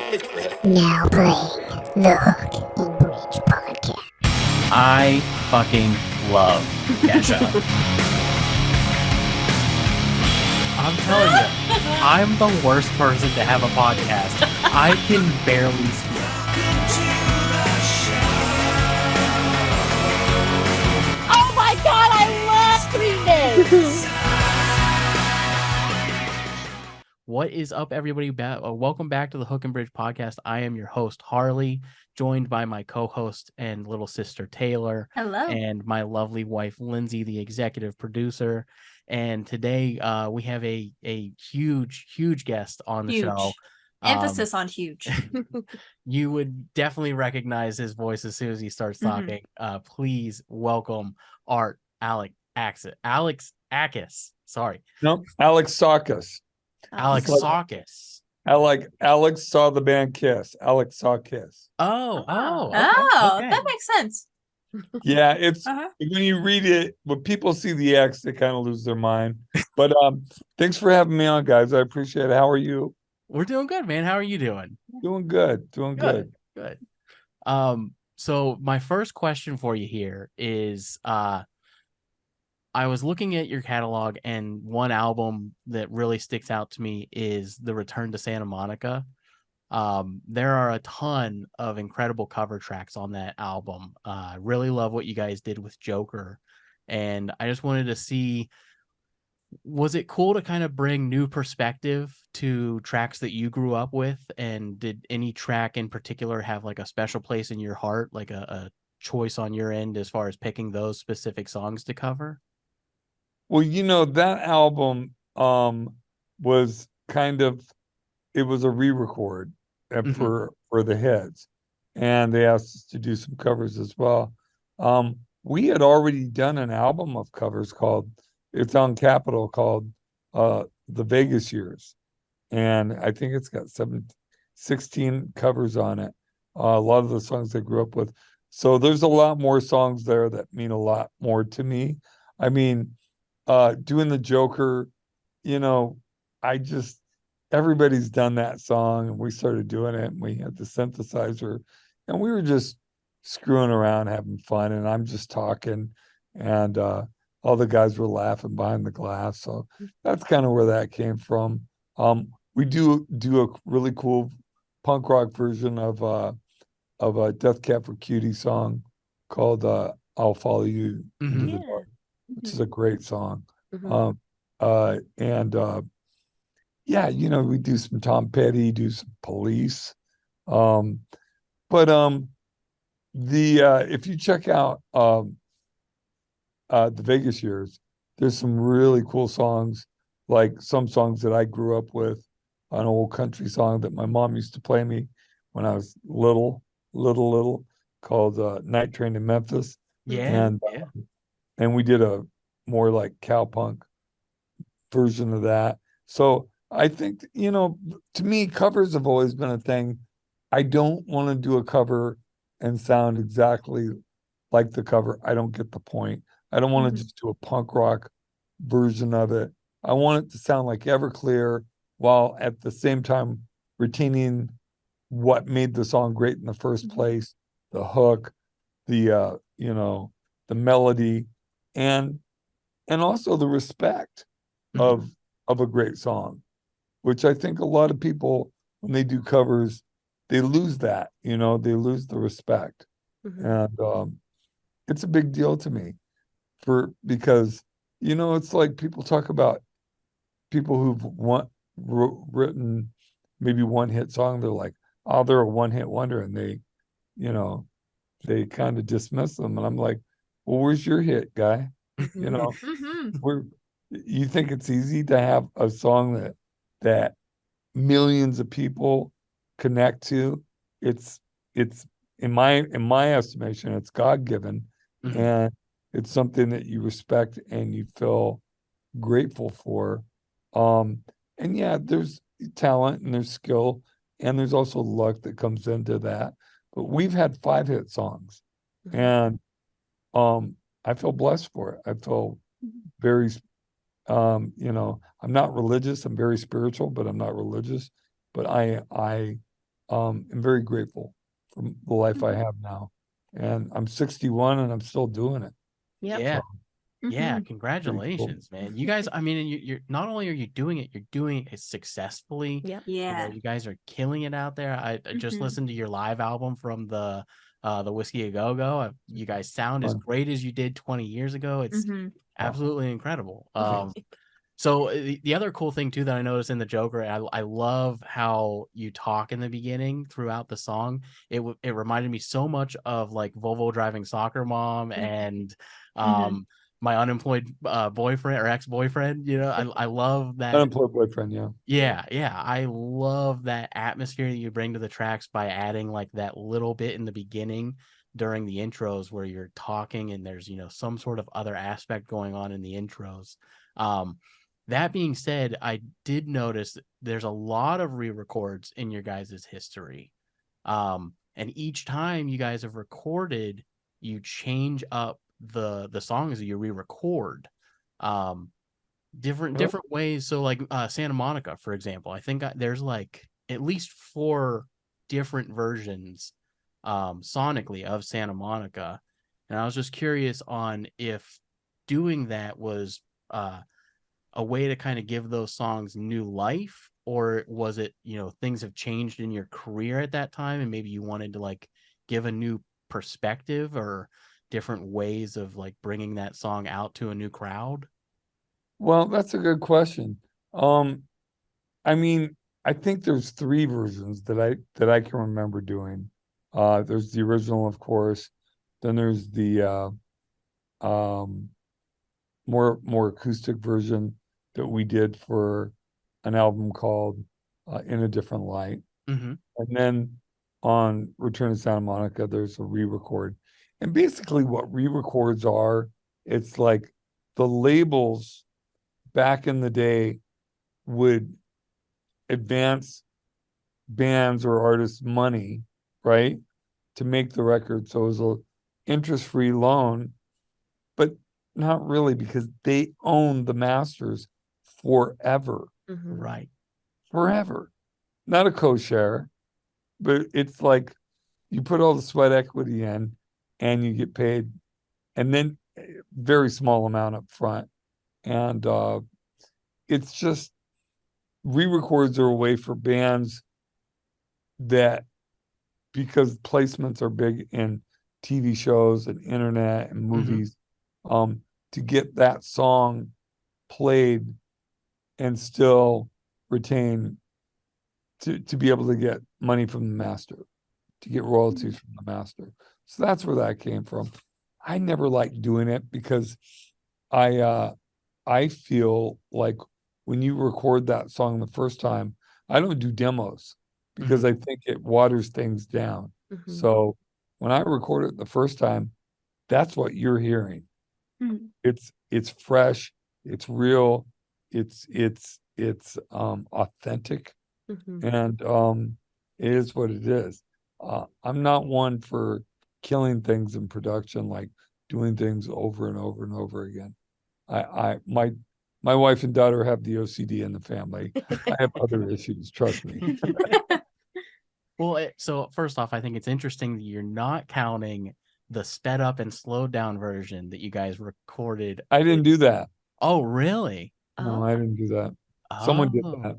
Now playing the Hook and Bridge podcast. I fucking love Kesha. I'm telling you, I'm the worst person to have a podcast. I can barely speak. Oh my god, I love this! What is up, everybody? Welcome back to the Hook and Bridge podcast. I am your host, Harley, joined by my co-host and little sister, Taylor. Hello. And my lovely wife, Lindsay, the executive producer. And today we have a huge guest on the show. Emphasis on huge. You would definitely recognize his voice as soon as he starts talking. Please welcome Art Alexakis. Sorry. No, Alexakis. Alexakis. Alex saw the band Kiss. Alex saw Kiss. Oh, okay. That makes sense. Yeah, it's when you read it, when people see the X, they kind of lose their mind. But thanks for having me on, guys. I appreciate it. How are you? We're doing good, man. How are you doing? Doing good. Good. So my first question for you here is I was looking at your catalog, and one album that really sticks out to me is The Return to Santa Monica. There are a ton of incredible cover tracks on that album. Really love what you guys did with Joker. And I just wanted to see, was it cool to kind of bring new perspective to tracks that you grew up with? And did any track in particular have like a special place in your heart, like a choice on your end as far as picking those specific songs to cover? Well, that album was it was a re-record for the hits, and they asked us to do some covers as well. We had already done an album of covers it's on Capitol, called The Vegas Years, and I think it's got 16 covers on it. A lot of the songs I grew up with. So there's a lot more songs there that mean a lot more to me. I mean, doing the Joker, everybody's done that song, and we started doing it, and we had the synthesizer, and we were just screwing around, having fun, and I'm just talking, and all the guys were laughing behind the glass. So that's kind of where that came from. We do a really cool punk rock version of a Death Cab for Cutie song called I'll Follow You Into the Dark, which is a great song. We do some Tom Petty, do some Police. If you check out the Vegas Years, there's some really cool songs, like some songs that I grew up with, an old country song that my mom used to play me when I was little, called Night Train to Memphis. And we did a more like cowpunk version of that. So I think, to me, covers have always been a thing. I don't want to do a cover and sound exactly like the cover. I don't get the point. I don't want to just do a punk rock version of it. I want it to sound like Everclear, while at the same time retaining what made the song great in the first place, the hook, the melody, and also the respect of a great song, which I think a lot of people, when they do covers, they lose that, they lose the respect. And it's a big deal to me because it's like people talk about people who've written maybe one hit song. They're like, oh, they're a one-hit wonder, and they kind of dismiss them. And I'm like, well, where's your hit, guy? You think it's easy to have a song that millions of people connect to? It's in my estimation, it's God-given, and it's something that you respect and you feel grateful for. And yeah, there's talent and there's skill, and there's also luck that comes into that. But we've had 5-hit songs, and I feel blessed for it. I feel very, I'm not religious. I'm very spiritual, but I'm not religious. But I I'm very grateful for the life I have now. And I'm 61 and I'm still doing it. Yep. Yeah. Yeah, Mhm. congratulations, man. You guys, I mean, you're not only are you doing it, you're doing it successfully. Yep. You know, Yeah. you guys are killing it out there. I just Mhm. listened to your live album from the Whiskey A Go Go. You guys sound as Fun. great as you did 20 years ago. It's Mhm. absolutely incredible. Thanks. So the other cool thing too that I noticed in the Joker, I love how you talk in the beginning throughout the song. It reminded me so much of like Volvo driving soccer mom and Mhm. my unemployed boyfriend or ex-boyfriend. You know, I love that. Unemployed boyfriend, yeah. Yeah, I love that atmosphere that you bring to the tracks by adding like that little bit in the beginning during the intros where you're talking and there's, you know, some sort of other aspect going on in the intros. Um, that being said, I did notice that there's a lot of re-records in your guys' history. And each time you guys have recorded, you change up the songs that you re-record. Um, different ways. So like Santa Monica, for example, I think there's like at least 4 different versions sonically of Santa Monica. And I was just curious on if doing that was a way to kind of give those songs new life, or was it, you know, things have changed in your career at that time and maybe you wanted to like give a new perspective or different ways of like bringing that song out to a new crowd? Well, that's a good question. Um, I mean, I think there's 3 versions that I can remember doing. There's the original, of course. Then there's the um more acoustic version that we did for an album called In a Different Light. Mm-hmm. And then on Return to Santa Monica, there's a re-record. And basically what re-records are, it's like the labels back in the day would advance bands or artists money, right, to make the record. So it was a interest-free loan, but not really because they own the masters forever, Mhm. Right. forever. Not a co-share, but it's like you put all the sweat equity in and you get paid, and then very small amount up front. And it's just re-records are a way for bands that, because placements are big in TV shows and internet and movies, to get that song played and still retain, to be able to get money from the master, to get royalties from the master. So that's where that came from. I never liked doing it because I feel like when you record that song the first time, I don't do demos because I think it waters things down. Mhm. So when I record it the first time, that's what you're hearing. Mhm. It's fresh, it's real, it's authentic, Mhm. and it is what it is. I'm not one for killing things in production, like doing things over and over and over again. My wife and daughter have the OCD in the family. I have other issues, trust me. Well, so first off, I think it's interesting that you're not counting the sped up and slowed down version that you guys recorded. I didn't do that. Oh, really? No, Oh. I didn't do that. Someone did Oh, that.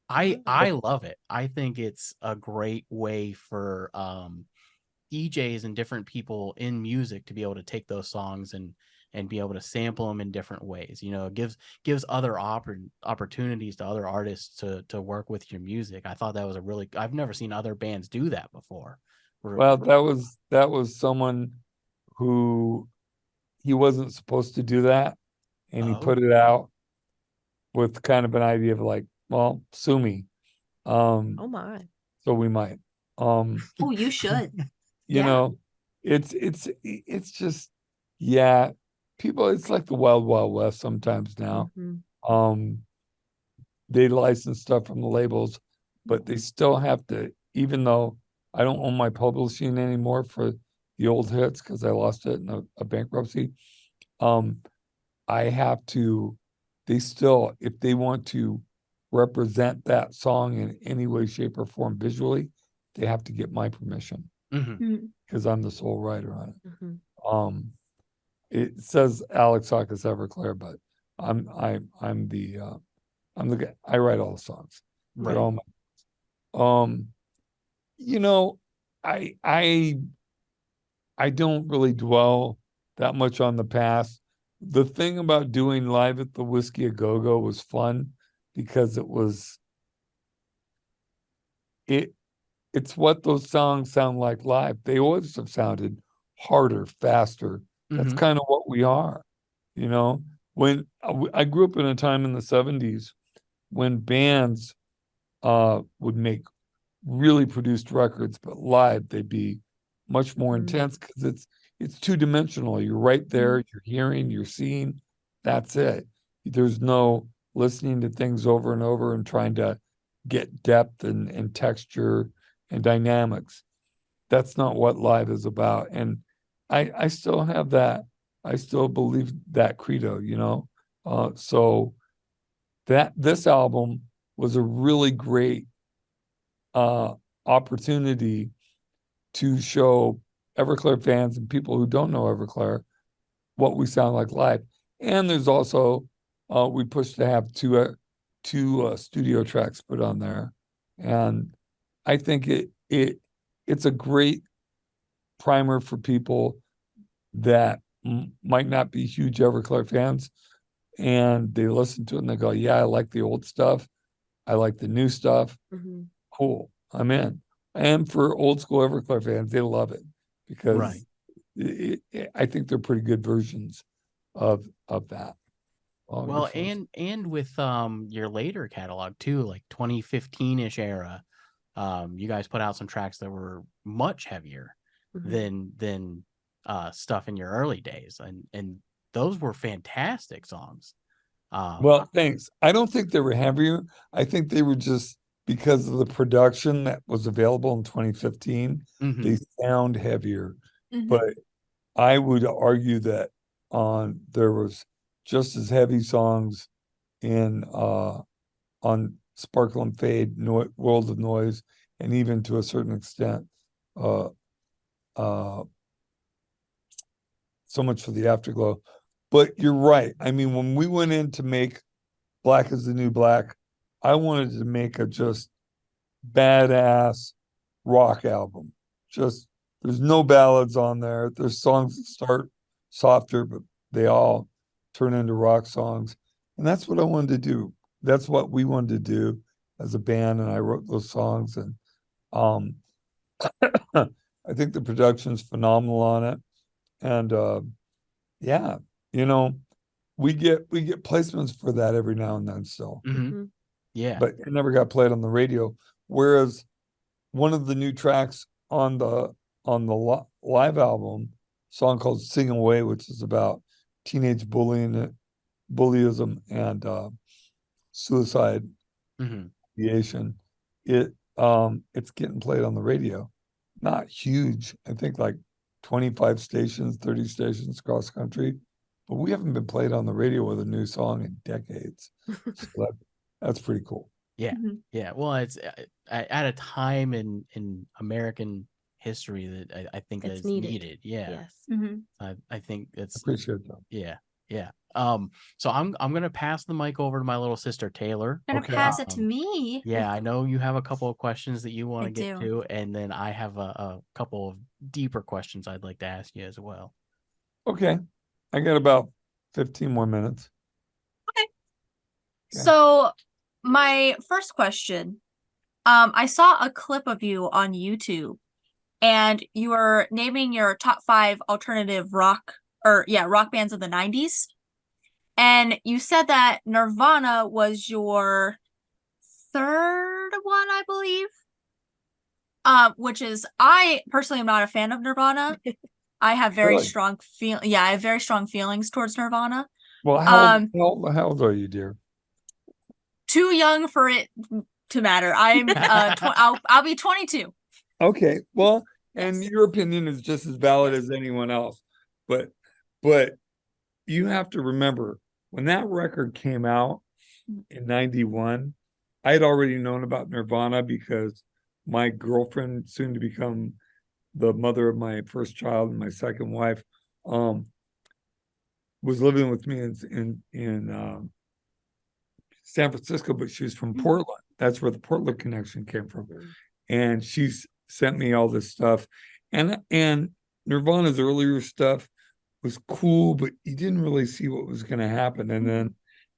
I love it. I think it's a great way for DJs and different people in music to be able to take those songs and be able to sample them in different ways. You know, it gives other opportunities to other artists to work with your music. I thought that was a really, I've never seen other bands do that before. Well, that was someone who, he wasn't supposed to do that, and he Oh, put it out with kind of an idea of like, well, sue me. Oh my. So we might. Oh, you should. You Yeah. know, it's just, yeah, people, it's like the wild, wild west sometimes now. Mhm. Um, they license stuff from the labels, but they still have to, even though I don't own my publishing anymore for the old hits because I lost it in a bankruptcy. Um, I have to, they still, if they want to represent that song in any way, shape, or form visually, they have to get my permission Mhm. because I'm the sole writer on it. Mhm. It says Alexakis Everclear, but I'm the guy. I write all the songs. They're Right. all my, you know, I don't really dwell that much on the past. The thing about doing Live at the Whiskey A Go Go was fun because it's what those songs sound like live. They always have sounded harder, faster. That's Mhm. kind of what we are, you know. When I grew up in a time in the 70s when bands would make really produced records, but live they'd be much more intense because it's two-dimensional. You're right there, you're hearing, you're seeing, that's it. There's no listening to things over and over and trying to get depth and texture and dynamics. That's not what live is about. And I still have that. I still believe that credo, you know. So that this album was a really great opportunity to show Everclear fans and people who don't know Everclear what we sound like live. And there's also we pushed to have two studio tracks put on there, and I think it's a great primer for people that might not be huge Everclear fans, and they listen to it and they go, "Yeah, I like the old stuff. I like the new stuff. Mhm. Cool, I'm in." And for old school Everclear fans, they love it Right. because I think they're pretty good versions of that. Well, and with your later catalog too, like 2015-ish era, you guys put out some tracks that were much heavier than stuff in your early days, and those were fantastic songs. Well, thanks. I don't think they were heavier. I think they were just because of the production that was available in 2015, they sound heavier. But I would argue that there was just as heavy songs in on Sparkle and Fade, World of Noise, and even to a certain extent, uh, uh, so much for the Afterglow. But you're right. I mean, when we went in to make Black is the New Black, I wanted to make a just badass rock album. Just there's no ballads on there. There's songs that start softer, but they all turn into rock songs. And that's what I wanted to do. That's what we wanted to do as a band. And I wrote those songs. And um, I think the production's phenomenal on it. And yeah, you know, we get placements for that every now and then still. Yeah. But it never got played on the radio. Whereas one of the new tracks on the live album, song called "Sing Away," which is about teenage bullyism, and suicide ideation. It's getting played on the radio. Not huge. I think like 25 stations, 30 stations across country, but we haven't been played on the radio with a new song in decades. So that's pretty cool. Yeah. Yeah. Well, it's at a time in American history that I think It's that's needed. needed. Yeah. Yes. I think it's Appreciate that. yeah. Yeah. So I'm gonna pass the mic over to my little sister Taylor. Gonna Okay. pass it to me. Yeah, I know you have a couple of questions that you want I to get do. to, and then I have a couple of deeper questions I'd like to ask you as well. Okay. I got about 15 more minutes. Okay. Okay. So my first question, I saw a clip of you on YouTube and you were naming your top 5 alternative rock rock bands of the 90s. And you said that Nirvana was your third one, I believe. Which is, I personally am not a fan of Nirvana. I have very Really? strong I have very strong feelings towards Nirvana. Well, how old are you, dear? Too young for it to matter. I'm I'll be 22. Okay. Well, and Yes. your opinion is just as valid as anyone else. But you have to remember when that record came out in 91, I had already known about Nirvana because my girlfriend, soon to become the mother of my first child and my second wife, was living with me in San Francisco, but she was from Portland. That's where the Portland connection came from. And she's sent me all this stuff. And Nirvana's earlier stuff was cool, but you didn't really see what was going to happen. And then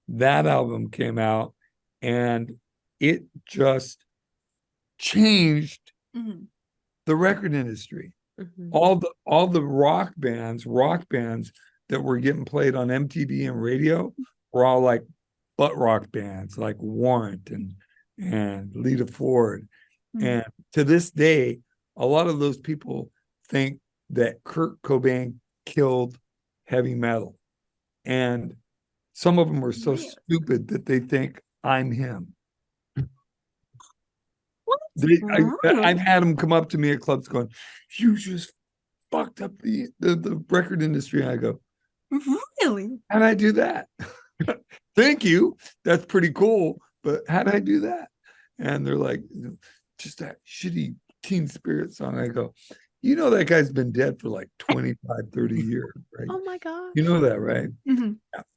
that album came out and it just changed the record industry. All the rock bands that were getting played on MTV and radio were all like butt rock bands like Warrant and Lita Ford. And to this day, a lot of those people think that Kurt Cobain killed heavy metal. And some of them are so stupid that they think I'm him. I've had them come up to me at clubs going, "You just fucked up the record industry." And I go, "Really? How'd I do that?" "Thank you. That's pretty cool. But how'd I do that?" And they're like, "Just that shitty Teen Spirit song." I go, "You know that guy's been dead for like 25, 30 years, right?" Oh my God. You know that, right? Yeah,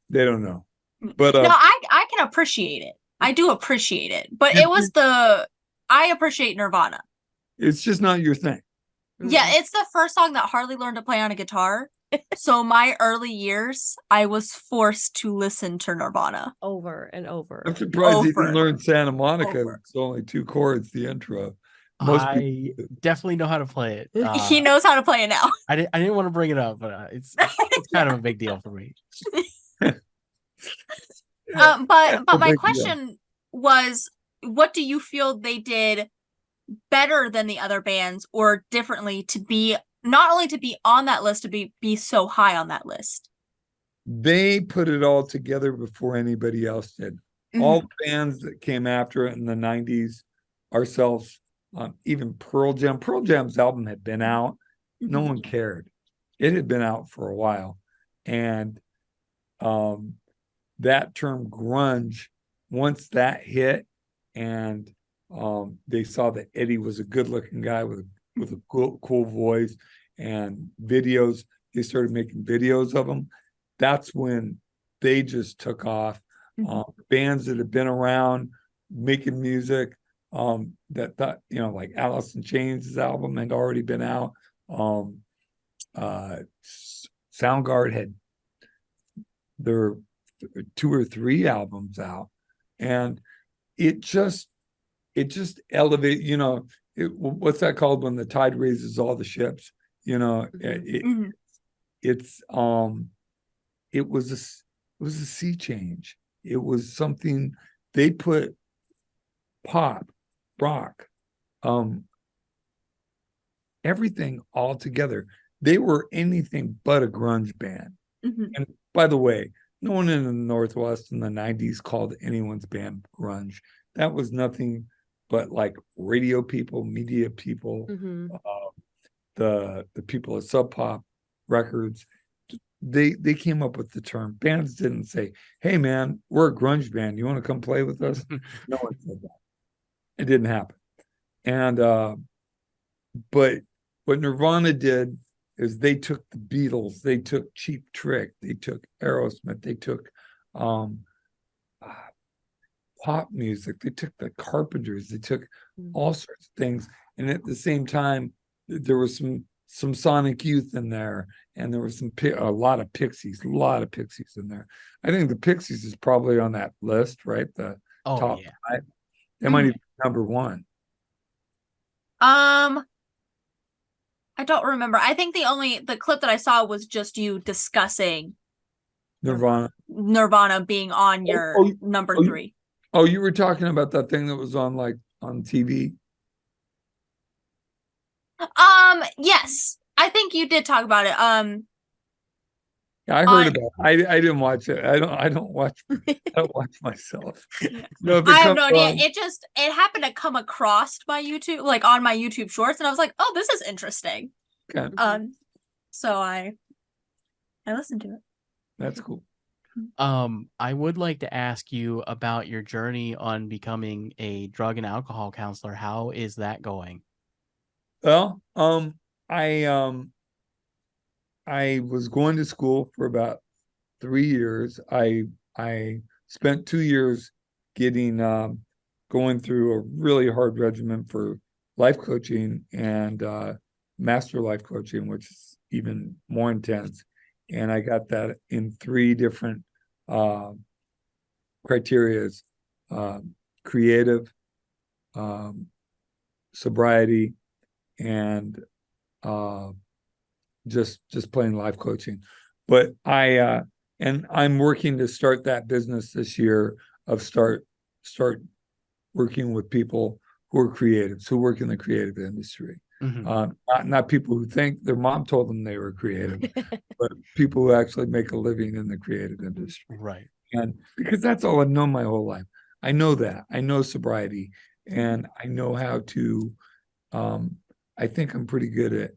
they don't know. But no, I can appreciate it. I do appreciate it. But I appreciate Nirvana. It's just not your thing. Yeah, it's the first song that Harley learned to play on a guitar. So my early years, I was forced to listen to Nirvana over and over. I'm surprised he didn't learn Santa Monica. It's only 2 chords, the intro. I definitely know how to play it. He knows how to play it now. I didn't want to bring it up, but it's kind of a big deal for me. But my question was, what do you feel they did better than the other bands or differently to be not only to be on that list, to be so high on that list? They put it all together before anybody else did. All the bands that came after it in the 90s, ourselves, even Pearl Jam. Pearl Jam's album had been out. No one cared. It had been out for a while. And that term grunge, once that hit and they saw that Eddie was a good-looking guy with a cool voice and videos, they started making videos of him. That's when they just took off. Bands that have been around making music that thought, like Alice in Chains' album had already been out. Soundgarden had their 2 or 3 albums out, and it just elevated. What's that called when the tide raises all the ships? It was a sea change. It was something. They put pop, rock, everything all together. They were anything but a grunge band. And by the way, no one in the Northwest in the 90s called anyone's band grunge. That was nothing but like radio people, media people, the people at Sub Pop Records. They came up with the term. Bands didn't say, "Hey man, we're a grunge band. You want to come play with us?" No one said that. It didn't happen. And but what Nirvana did is they took the Beatles, they took Cheap Trick, they took Aerosmith, they took pop music, they took the Carpenters, they took all sorts of things. And at the same time, there was some Sonic Youth in there, and there was a lot of Pixies in there. I think the Pixies is probably on that list, right? The top 5. They might even be number 1. I don't remember. I think the clip that I saw was just you discussing Nirvana being on your number 3. Oh, you were talking about that thing that was on TV? Yes. I think you did talk about it. Yeah, I heard about it. I didn't watch it. I don't watch myself. I have no idea. It happened to come across my YouTube, like on my YouTube shorts, and I was like, "Oh, this is interesting." Okay. So I listened to it. That's cool. I would like to ask you about your journey on becoming a drug and alcohol counselor. How is that going? Well, I was going to school for about 3 years. I spent 2 years getting going through a really hard regimen for life coaching and master life coaching, which is even more intense. And I got that in three different criterias: creative, sobriety, and uh, just plain life coaching. But and I'm working to start that business this year of start working with people who are creatives, who work in the creative industry. Not people who think their mom told them they were creative, but people who actually make a living in the creative industry. Right. And because that's all I've known my whole life. I know that. I know sobriety, and I know how to I think I'm pretty good at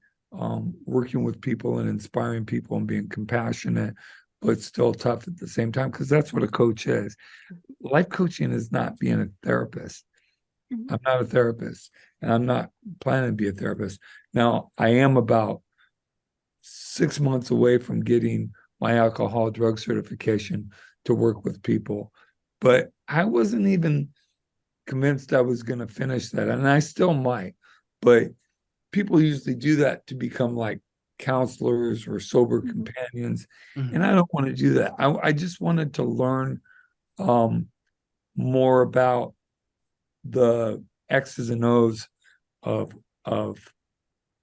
working with people and inspiring people and being compassionate, but still tough at the same time, because that's what a coach is. Life coaching is not being a therapist. I'm not a therapist, and I'm not planning to be a therapist. Now, I am about 6 months away from getting my alcohol drug certification to work with people, but I wasn't even convinced I was going to finish that, and I still might. But people usually do that to become like counselors or sober companions, and I don't want to do that. I just wanted to learn more about the X's and O's of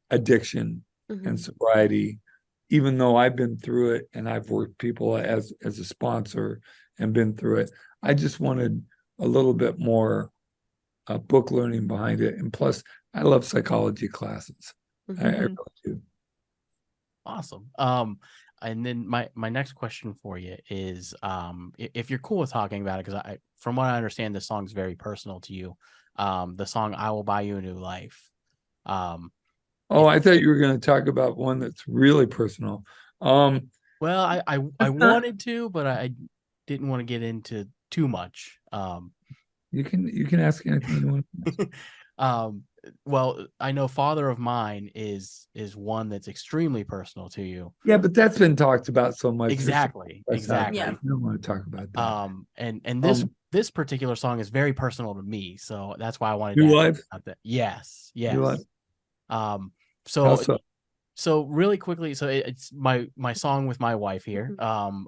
addiction and sobriety, even though I've been through it and I've worked people as a sponsor and been through it. I just wanted a little bit more book learning behind it, and plus I love psychology classes. I really do. Awesome. And then my next question for you is, if you're cool with talking about it, because from what I understand, this song's very personal to you. The song "I Will Buy You a New Life." I thought you were going to talk about one that's really personal. Well, I wanted to, but I didn't want to get into too much. You can ask anything you want. Well, I know "Father of Mine" is one that's extremely personal to you. Yeah, but that's been talked about so much. Exactly. Yeah. I don't want to talk about that. And this particular song is very personal to me, so that's why I wanted New to ask Life? about that. Yes. New Life? So really quickly, so it's my song with my wife here.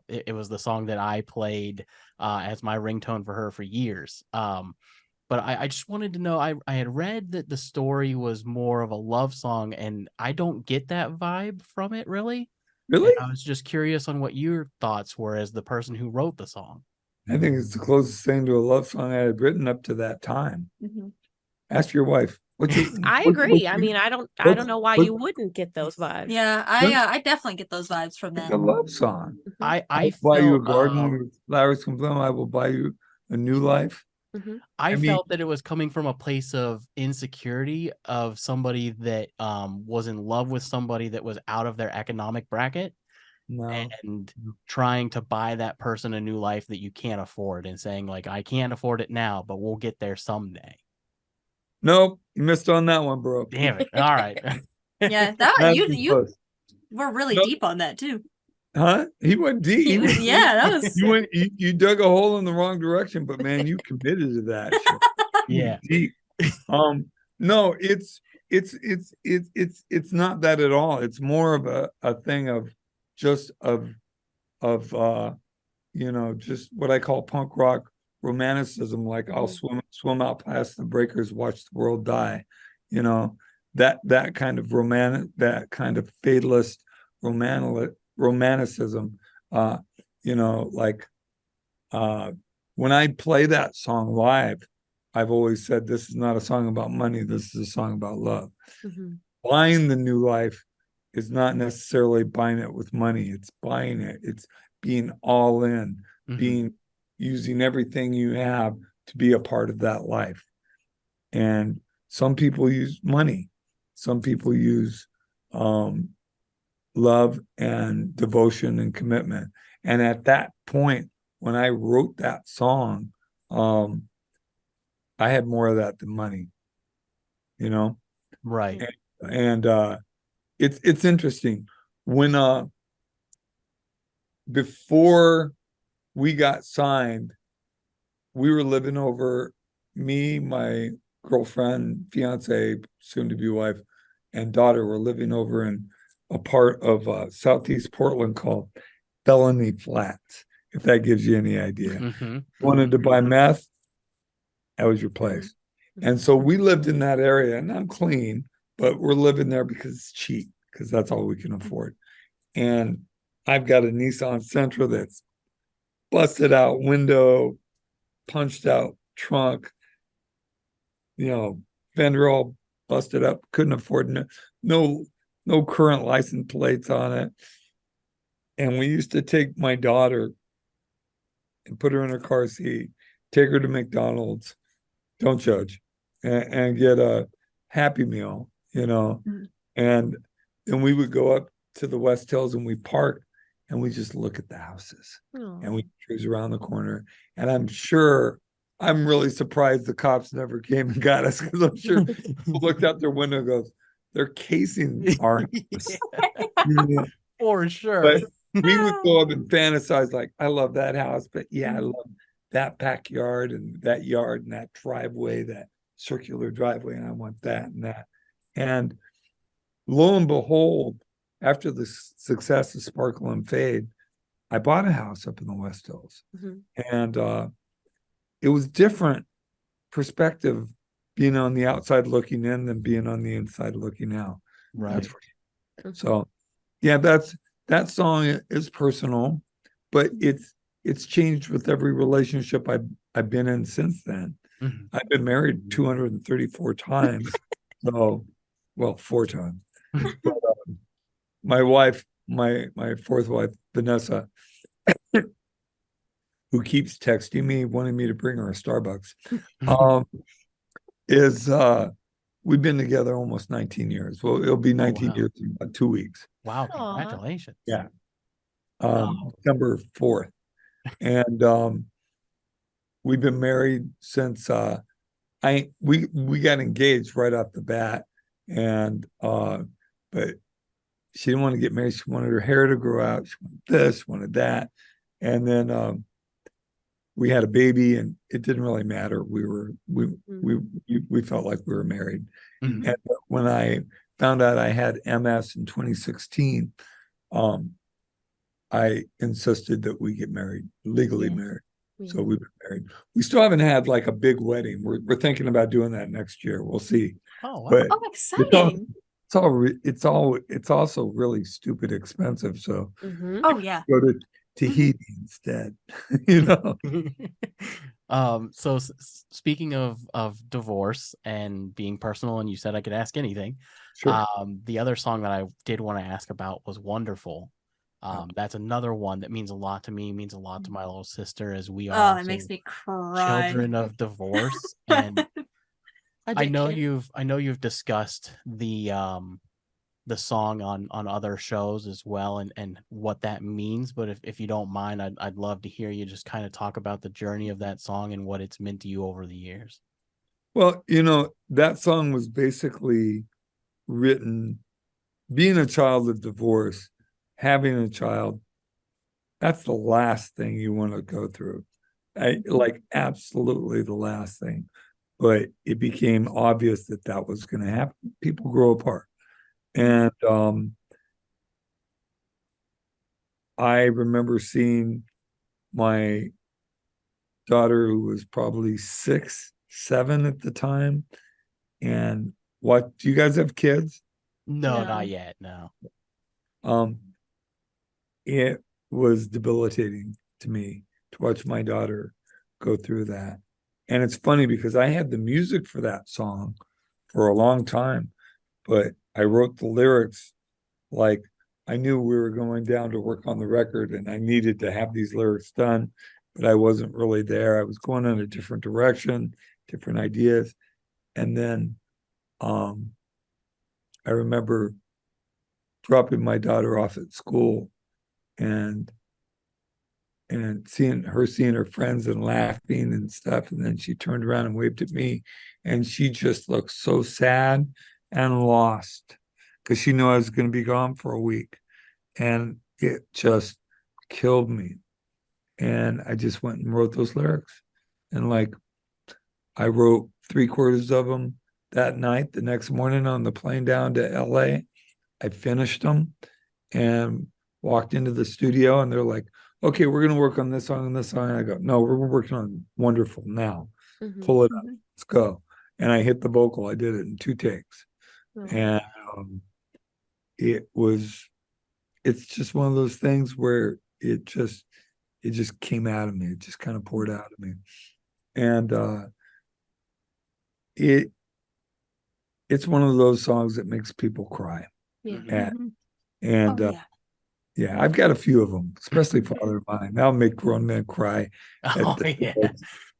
It was the song that I played as my ringtone for her for years. But I just wanted to know, I had read that the story was more of a love song, and I don't get that vibe from it, really. Really? And I was just curious on what your thoughts were as the person who wrote the song. I think it's the closest thing to a love song I had written up to that time. Ask your wife. I agree. I mean, I don't know why you wouldn't get those vibes. Yeah, I definitely get those vibes from It's that. a love song. I will buy you a felt, garden where flowers can bloom. I will buy you a new life. I mean, felt that it was coming from a place of insecurity of somebody that was in love with somebody that was out of their economic bracket and trying to buy that person a new life that you can't afford, and saying like, I can't afford it now, but we'll get there someday. Nope, you missed on that one, bro. Damn it. All right. Yeah, that you were really deep on that too. Huh? He went deep. Yeah, that was you dug a hole in the wrong direction, but man, you committed to that shit. Yeah. Deep. No, it's not that at all. It's more of a thing of just just what I call punk rock romanticism. Like I'll swim out past the breakers, watch the world die. That kind of that kind of fatalist romanticism. When I play that song live, I've always said this is not a song about money. This is a song about love. Buying the new life is not necessarily buying it with money. It's buying it. It's being all in, using everything you have to be a part of that life. And some people use money. Some people use love and devotion and commitment. And at that point, when I wrote that song, I had more of that than money, you know? Right. And it's interesting. When before we got signed, we were living over, me, my girlfriend, fiance, soon to be wife, and daughter were living over in a part of Southeast Portland called Felony Flats, if that gives you any idea. Mm-hmm. Wanted to buy meth, that was your place. And so we lived in that area, and I'm clean, but we're living there because it's cheap, because that's all we can afford. And I've got a Nissan Sentra that's busted out window, punched out trunk, fender all busted up, couldn't afford no current license plates on it. And we used to take my daughter and put her in her car seat, take her to McDonald's, don't judge, and get a Happy Meal, and then we would go up to the West Hills and we park and we just look at the houses and we cruise around the corner. And I'm really surprised the cops never came and got us, because I'm sure people looked out their window and goes, they're casing our house. Yeah, for sure. But we would go up and fantasize like, I love that house, but yeah, I love that backyard and that yard and that driveway, that circular driveway, and I want that and that. And lo and behold, after the success of Sparkle and Fade, I bought a house up in the West Hills. And it was different perspective being on the outside looking in than being on the inside looking out. Right. So yeah, that song is personal, but it's changed with every relationship I've been in since then. Mm-hmm. I've been married 234 times. So, well, 4 times. But, my wife, my fourth wife, Vanessa, who keeps texting me, wanting me to bring her a Starbucks, is we've been together almost 19 years. Well, it'll be 19 years in about 2 weeks. Wow, congratulations. Yeah. December 4th. And we've been married since we got engaged right off the bat. And but she didn't want to get married. She wanted her hair to grow out. She wanted this, wanted that. And then we had a baby, and it didn't really matter. We felt like we were married. Mm-hmm. And when I found out I had MS in 2016, I insisted that we get married, legally married. So we've been married. We still haven't had like a big wedding. We're thinking about doing that next year. We'll see. Oh, wow. But exciting. it's also really stupid expensive. So Oh yeah. go to Tahiti instead. So speaking of divorce and being personal, and you said I could ask anything. Sure. The other song that I did want to ask about was Wonderful. That's another one that means a lot to me, means a lot to my little sister, as we are it makes me cry. children of divorce. And I know you've discussed the song on other shows as well, and what that means. But if you don't mind, I'd love to hear you just kind of talk about the journey of that song and what it's meant to you over the years. Well, that song was basically written, being a child of divorce, having a child, that's the last thing you want to go through. Like absolutely the last thing. But it became obvious that was going to happen. People grow apart. And I remember seeing my daughter, who was probably 6, 7 at the time. And do you guys have kids? No, not yet. No. It was debilitating to me to watch my daughter go through that. And it's funny because I had the music for that song for a long time, but I wrote the lyrics like I knew we were going down to work on the record and I needed to have these lyrics done, but I wasn't really there. I was going in a different direction, different ideas. And then I remember dropping my daughter off at school and and seeing her friends and laughing and stuff. And then she turned around and waved at me, and she just looked so sad and lost because she knew I was going to be gone for a week. And it just killed me. And I just went and wrote those lyrics. And like, I wrote 3/4 of them that night. The next morning on the plane down to LA, I finished them and walked into the studio, and they're like, okay, we're going to work on this song and this song. And I go, no, we're working on Wonderful now. Pull it up. Let's go. And I hit the vocal. I did it in 2 takes. And it's just one of those things where it just came out of me. It just kind of poured out of me. And it's one of those songs that makes people cry. And yeah, I've got a few of them, especially Father of Mine. That'll make grown men cry. Oh, yeah.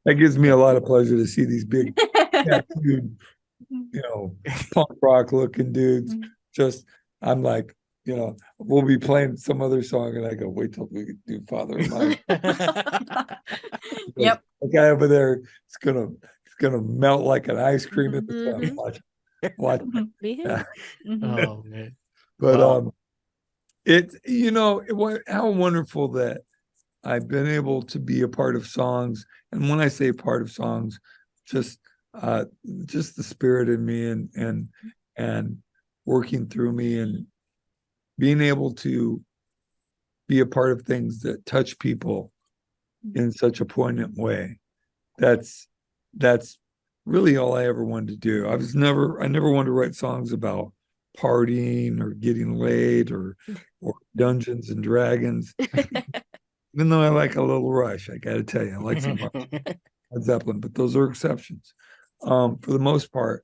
That gives me a lot of pleasure to see these big tattooed, punk rock looking dudes. Just, I'm like, we'll be playing some other song, and I go, wait till we do Father of Mine. Yep. The guy over there is gonna melt like an ice cream in the sun. Watch. Yeah. Oh man. But Well, how wonderful that I've been able to be a part of songs. And when I say part of songs, just the spirit in me and working through me and being able to be a part of things that touch people in such a poignant way. That's really all I ever wanted to do. I never wanted to write songs about partying or getting laid or Dungeons and Dragons. Even though I like a little Rush, I got to tell you, I like some Led Zeppelin, but those are exceptions. For the most part,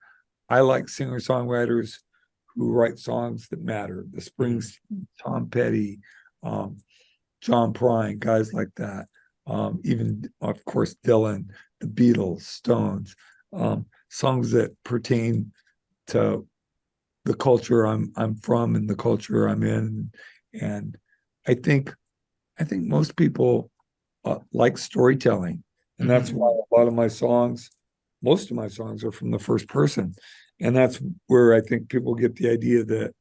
I like singer-songwriters who write songs that matter. The Springsteen, Tom Petty, John Prine, guys like that. Even, of course, Dylan, the Beatles, Stones, songs that pertain to the culture I'm from and the culture I'm in. And I think most people like storytelling, and that's why most of my songs are from the first person. And that's where I think people get the idea that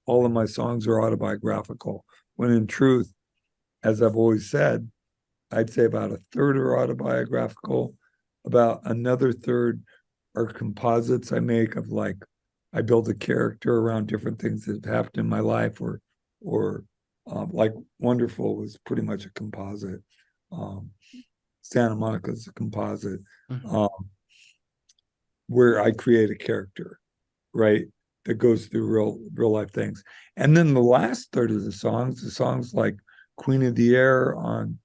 all of my songs are autobiographical, when in truth, as I've always said, I'd say about 1/3 are autobiographical, about another third are composites I make of, like, I build a character around different things that have happened in my life, or like Wonderful was pretty much a composite. Santa Monica is a composite, where I create a character, right, that goes through real life things. And then the last third of the songs like Queen of the Air on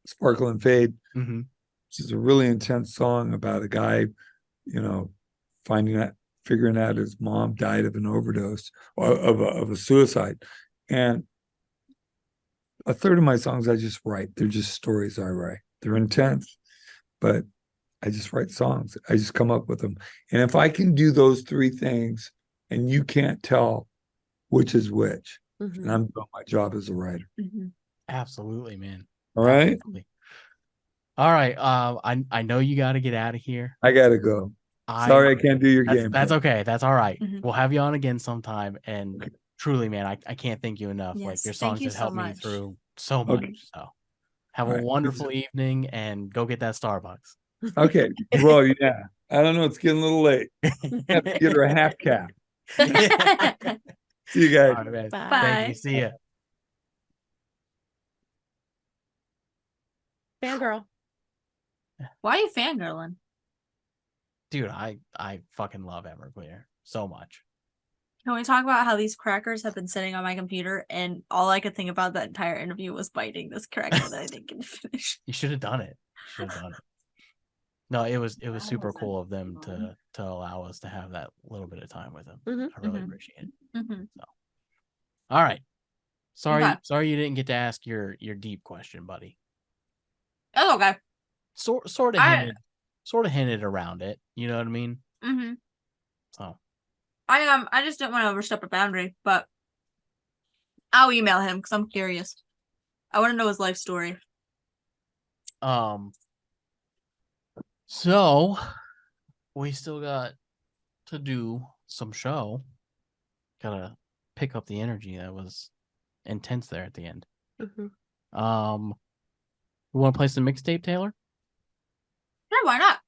Sparkle and Fade, which is a really intense song about a guy, figuring out his mom died of an overdose or of a suicide. And 1/3 of my songs I just write. They're just stories I write. They're intense, but I just write songs. I just come up with them. And if I can do those 3 things and you can't tell which is which, and I'm doing my job as a writer. absolutely, man. All right. Absolutely. All right. I know you got to get out of here. I gotta go. Sorry, I can't do your game. That's okay. That's all right. We'll have you on again sometime. And truly, man, I can't thank you enough. Like, your songs have helped me through so much. So have a wonderful evening, and go get that Starbucks. Okay. Well, yeah. I don't know. It's getting a little late. Have to get her a half cap. See you guys. All right, man. Bye. Thank you. See ya. Fangirl. Why are you fangirling? Dude, I fucking love Everclear so much. Can we talk about how these crackers have been sitting on my computer, and all I could think about that entire interview was biting this cracker that I didn't get to finish. You should have done it. No, it was super cool of them to allow us to have that little bit of time with them. I really appreciate it. So, all right. Sorry you didn't get to ask your deep question, buddy. Oh, okay. Sort of hinted around it. You know what I mean? So I just didn't want to overstep a boundary, but I'll email him because I'm curious. I want to know his life story. So we still got to do some show. Gotta pick up the energy that was intense there at the end. Mhm. We want to play some mixtape, Taylor? Sure, why not?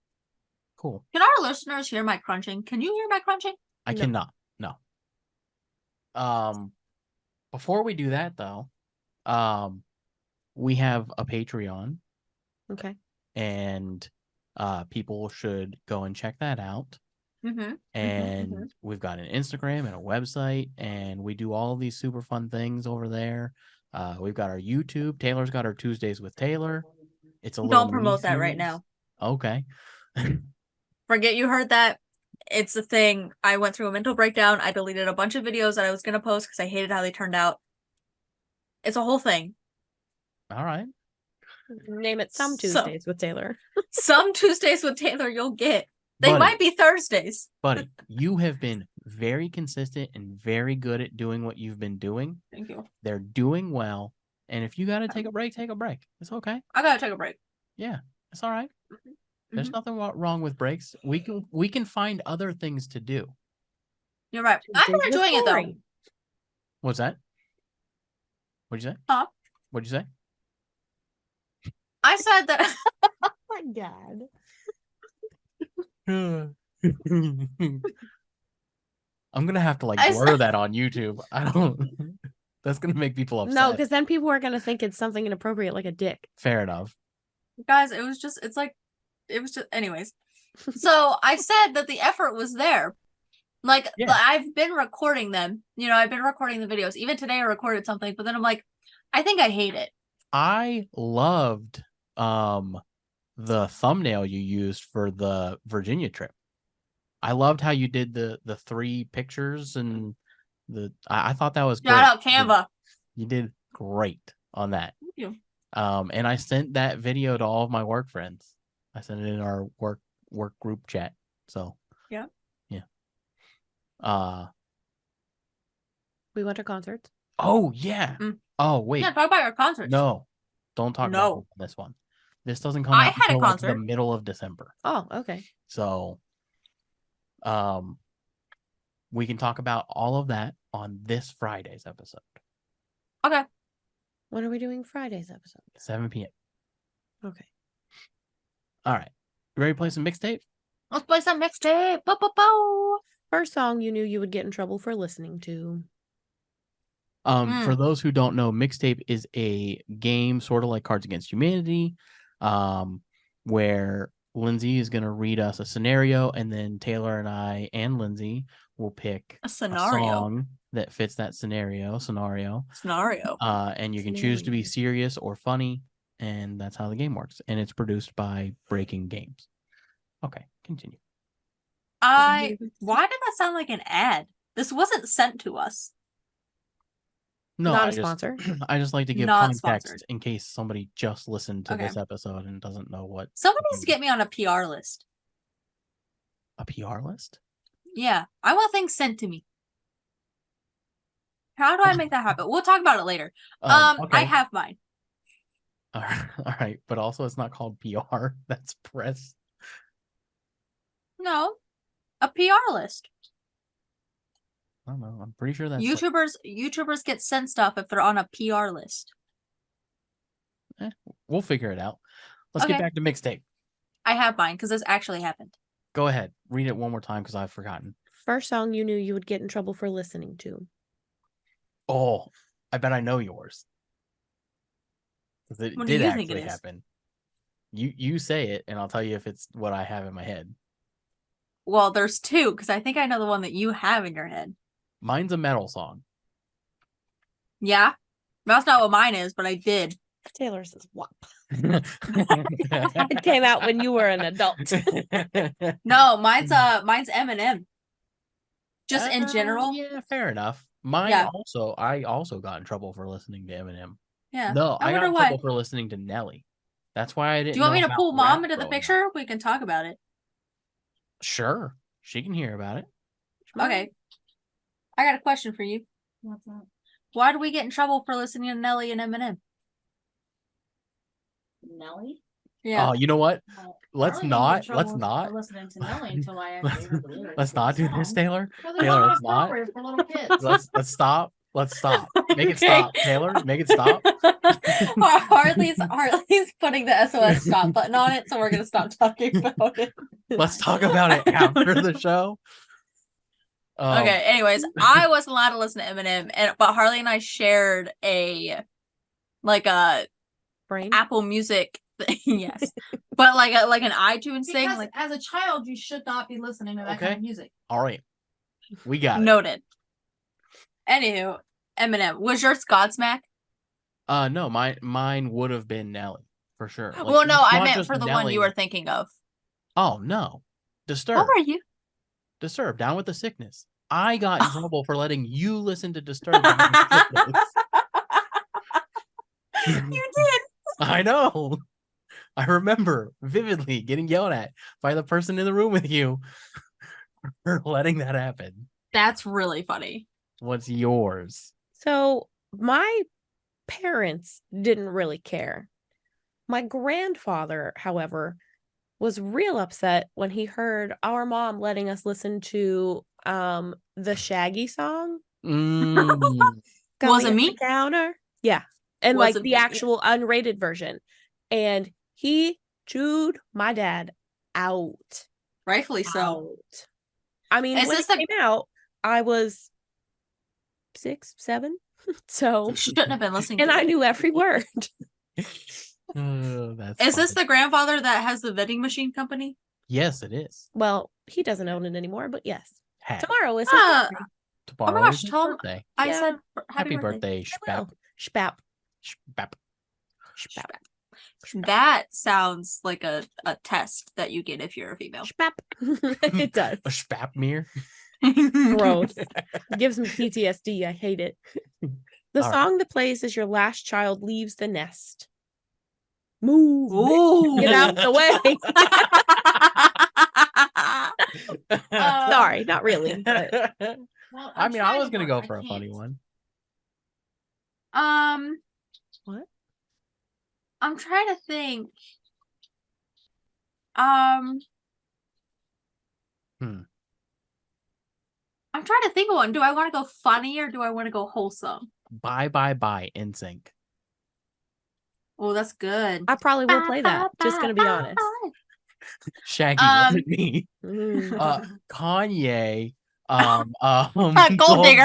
Cool. Can our listeners hear my crunching? Can you hear my crunching? I No. cannot. No. Before we do that though, we have a Patreon, Okay. and people should go and check that out. Mm-hmm. And we've got an Instagram and a website, and we do all these super fun things over there. We've got our YouTube. Taylor's got our Tuesdays with Taylor. It's a little Don't promote that right mini-series. now. Okay. Forget you heard that. It's a thing. I went through a mental breakdown. I deleted a bunch of videos that I was going to post because I hated how they turned out. It's a whole thing. All right. Name it some So- Tuesdays with Taylor. Some Tuesdays with Taylor you'll get. They Buddy. might be Thursdays. Buddy, you have been very consistent and very good at doing what you've been doing. Thank you. They're doing well. And if you got to take a break, take a break. It's okay. I gotta take a break. Yeah, it's all right. There's Mhm. nothing wrong with breaks. We can find other things to do. You're right. I'm Tuesdays with enjoying it though. Tori. What's that? What'd you say? Huh? What'd you say? I said that. Oh my God. I'm gonna have to like I blur that on YouTube. I don't. That's gonna make people upset. No, because then people are going to think it's something inappropriate, like a dick. Fair enough. Guys, it was just anyways. So I said that the effort was there. Like Yeah. I've been recording them. I've been recording the videos. Even today I recorded something, but then I'm like, I think I hate it. I loved the thumbnail you used for the Virginia trip. I loved how you did the 3 pictures, and I thought that was great. Shout out Canva. You did great on that. Thank you. And I sent that video to all of my work friends. I sent it in our work group chat. So Yeah. We went to concerts. Oh yeah. Mm. Oh wait. Yeah, talk about your concerts. No. Don't talk No. about this one. This doesn't come I out had a until like the concert. middle of December. Oh, okay. So we can talk about all of that on this Friday's episode. Okay. When are we doing Friday's episode? 7 p.m. Okay. All right. You ready to play some mixtape? Let's play some mixtape. Bo, bo, bo. First song you knew you would get in trouble for listening to. For those who don't know, Mixtape is a game sort of like Cards Against Humanity, where Lindsay is going to read us a scenario, and then Taylor and I and Lindsay will pick A scenario. song that fits that scenario. And you can choose to be serious or funny, and that's how the game works. And it's produced by Breaking Games. Okay, continue. Why did that sound like an ad? This wasn't sent to us. No, Not I a sponsor. I just like to give Not context sponsored. in case somebody just listened to Okay. this episode and doesn't know what. Someone needs to get me on a PR list. A PR list? Yeah, I want things sent to me. How do I make that happen? We'll talk about it later. I Okay. have mine. All right, but also it's not called PR. That's press. No, a PR list. I don't know. I'm pretty sure that's YouTubers get sent stuff if they're on a PR list. we'll figure it out. Let's get Okay. back to Mixtape. I have mine because this actually happened. Go ahead. Read it one more time because I've forgotten. First song you knew you would get in trouble for listening to. Oh, I bet I know yours. 'Cause it What do did you think actually it is? happen. You say it, and I'll tell you if it's what I have in my head. Well, there's 2 because I think I know the one that you have in your head. Mine's a metal song. Yeah, that's not what mine is, but I did. Taylor says WAP. It came out when you were an adult. No, mine's Eminem. Just in general. Yeah, fair enough. Mine Yeah. also, I also got in trouble for listening to Eminem. Yeah. No, I got wonder in why. trouble for listening to Nelly. That's why I didn't. Do you want know me to about pull mom rap into the growing up. picture? We can talk about it. Sure, she can hear about it. Okay. I got a question for you. What's that? Why do we get in trouble for listening to Nelly and Eminem? Nelly? Yeah. Oh, you know what? Well, Let's Harley didn't get in not. trouble Let's for not. listening to Nelly until I actually heard the lyrics. Let's of not the do this, song. Taylor. Well, they're Taylor, not let's not. appropriate for little kids. Let's stop. Let's stop. Make it Okay. stop, Taylor. Make it stop. Harley's putting the SOS stop button on it, so we're gonna stop talking about it. Let's talk about it after the show. Okay, anyways, I wasn't allowed to listen to Eminem, but Harley and I shared a Brain. Apple Music yes. But like an iTunes thing. Because Like as a child, you should not be listening to that kind Okay. of music. All right. We got it. noted. Anywho, Eminem. Was yours Godsmack? No, mine would have been Nelly for sure. Like, Well, no, it's I not meant just for the one Nelly. you were thinking of. Oh no, Disturbed. What were you? Disturbed. Down with the Sickness. I got in trouble for letting you listen to Disturbed. Down with the Sickness. You did. I know. I remember vividly getting yelled at by the person in the room with you for letting that happen. That's really funny. What's yours? So my parents didn't really care. My grandfather, however, was real upset when he heard our mom letting us listen to the Shaggy song. Mm. Was it Going me? up the counter? Yeah. And Was like it the me? actual unrated version. And he chewed my dad out. Rightfully so. Out. I mean, Is when this it came out, I was 6, 7. So You shouldn't have been listening and to I it. knew every word. That's Is this funny. the grandfather that has the vending machine company? Yes, it is. Well, he doesn't own it anymore, but yes. Hey, Tomorrow is his Ah, birthday. tomorrow gosh, is his tell him- birthday. I Yeah. said Happy birthday, I Spap. will. Spap. Spap. Spap. That sounds like a test that you get if you're a female. Spap. It does. A Spapmere. Gross. Gives me PTSD. I hate it. The All right. song that plays as your last child leaves the nest. Move. bitch. Ooh. Get out the way. Sorry, not really. But Well, I I'm mean, I trying was to gonna work. go for I a funny can't. one. what? I'm trying to think. I'm trying to think of one. Do I want to go funny or do I want to go wholesome? Bye bye bye NSYNC. Oh, that's good. I probably will play that. Just gonna be honest. Shaggy wasn't me. Mm. Kanye. Gold digger.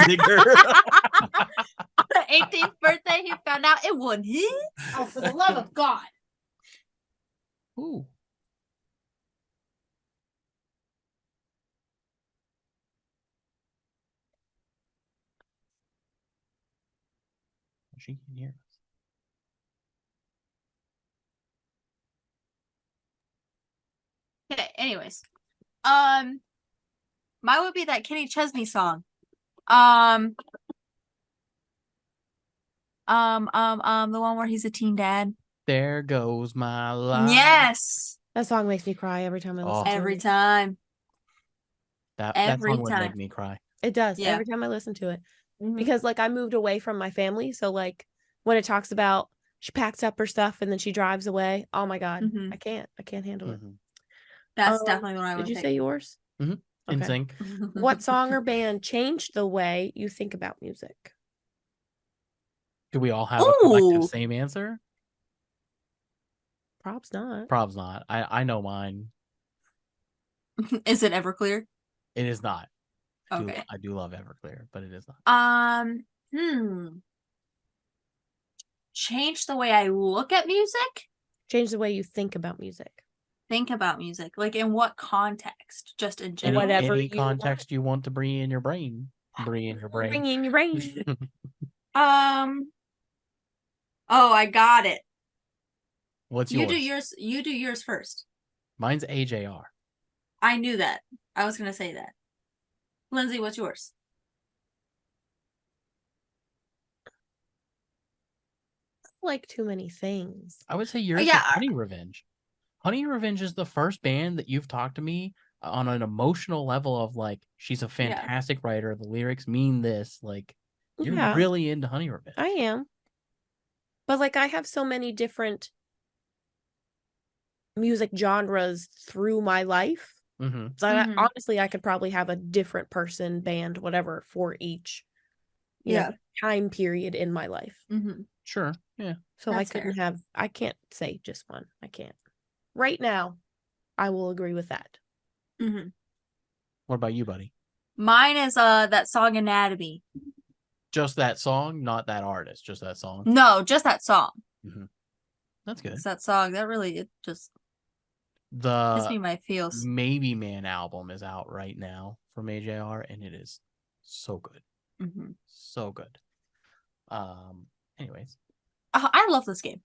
On the 18th birthday, he found out it wasn't his. Oh, for the love of God. Ooh. She can hear us. Okay, anyways. Mine would be that Kenny Chesney song. The one where he's a teen dad. There goes my life. Yes. That song makes me cry every time I listen to Every it. time. That every song would time. make me cry. It does Yeah. every time I listen to it. Mhm. Because like I moved away from my family, so like when it talks about she packs up her stuff and then she drives away, oh my god, Mhm. I can't handle it. Mhm. That's definitely what I would Did you pick. say yours? In Okay. sync. What song or band changed the way you think about music? Do we all have a collective Ooh. same answer? Probs not. Probs not. I know mine. Is it Everclear? It is not. Okay. I do love Everclear, but it is not. Change the way I look at music? Change the way you think about music. Think about music. Like in what context? Just in general. Whatever Any you context you want to bring in your brain. Bring in your brain. Bring in your brain. Oh, I got it. What's You yours? you do yours first. Mine's AJR. I knew that. I was gonna say that. Lindsay, what's yours? Like too many things. I would say yours is yeah. Honey Revenge. Honey Revenge is the first band that you've talked to me on an emotional level of like, she's a fantastic writer. The lyrics mean this. Like, You're Yeah, really into Honey Revenge. I am. But like I have so many different music genres through my life. Mm-hmm. So Mhm. honestly, I could probably have a different person, band, whatever, for each, you know, time period in my life. Mm-hmm. Sure. Yeah. So That's I can't say just one. I can't. Right now, I will agree with that. Mm-hmm. What about you, buddy? Mine is that song Anatomy. Just that song, not that artist. Just that song. No, just that song. Mm-hmm. That's good. It's that song that really it just gives The me my feels. Maybe Man album is out right now from AJR, and it is so good. Mm-hmm. So good. Anyways, I love this game.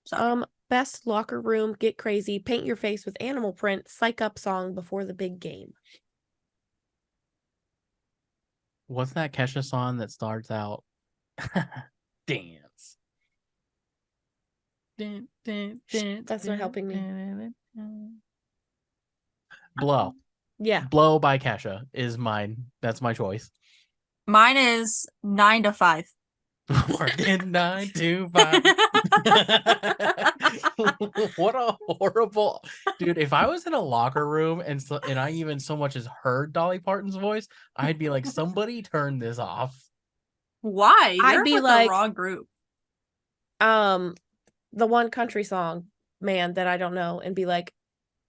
So Best locker room, get crazy, paint your face with animal print, psych up song before the big game. what's that Kesha song that starts out? Dance. That's not helping me. Blow. Yeah. Blow by Kesha is mine. That's my choice. mine is 9 to 5. Working 9 to 5. What a horrible dude. If I was in a locker room and I even so much as heard Dolly Parton's voice, I'd be like, somebody turn this off. Why? I'd You're be with like- the wrong group. The one country song, man, that I don't know, and be like,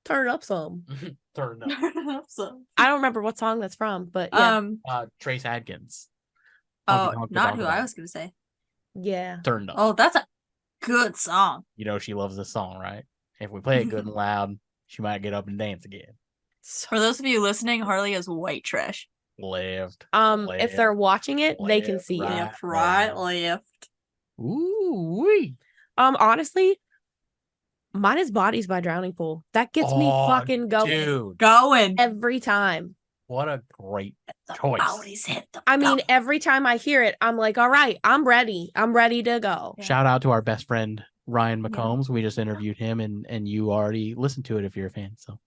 turn it up some. Turn up. So, I don't remember what song that's from, but yeah. Trace Adkins. oh, Honky Tonk not Tonk who Tonk. I was gonna say. Yeah. Turned up. Oh, that's a good song. You know she loves this song, right? If we play it good and loud, she might get up and dance again. For those of you listening, Harley is white trash. Left. If they're watching it, they can see it. Right. Left, right, left. Ooh wee. Honestly, mine is Bodies by Drowning Pool. That gets me fucking going Dude, Going. every time. what a great The choice. bodies hit the I mean, bodies. every time I hear it, I'm like, all right, I'm ready. I'm ready to go. Yeah. Shout out to our best friend Ryan Yeah. McCombs. We just interviewed him, and you already listened to it if you're a fan. So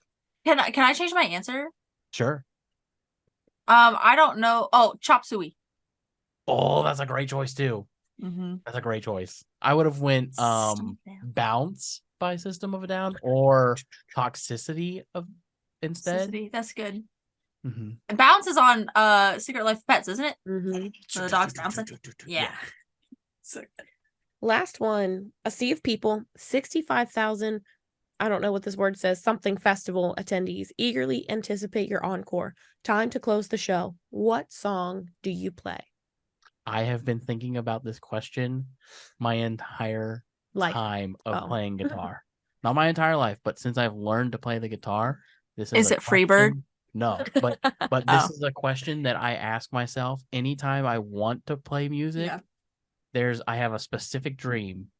Can I change my answer? sure. I don't know. Oh, Chop Suey. Oh, that's a great choice too. Mm-hmm. That's a great choice. I would have went Bounce by System of a Down or Toxicity of instead. That's good. Mm-hmm. And Bounce is on Secret Life of Pets, isn't it? Mm-hmm. So the dog's bouncing. Yeah. So good. Last one, A Sea of People, 65,000, I don't know what this word says, something festival attendees eagerly anticipate your encore. Time to close the show. What song do you play? I have been thinking about this question my entire time of Oh. playing guitar. Not my entire life, but since I've learned to play the guitar, this Is a it Freebird? question- No, but this Oh. is a question that I ask myself anytime I want to play music. Yeah. I have a specific dream.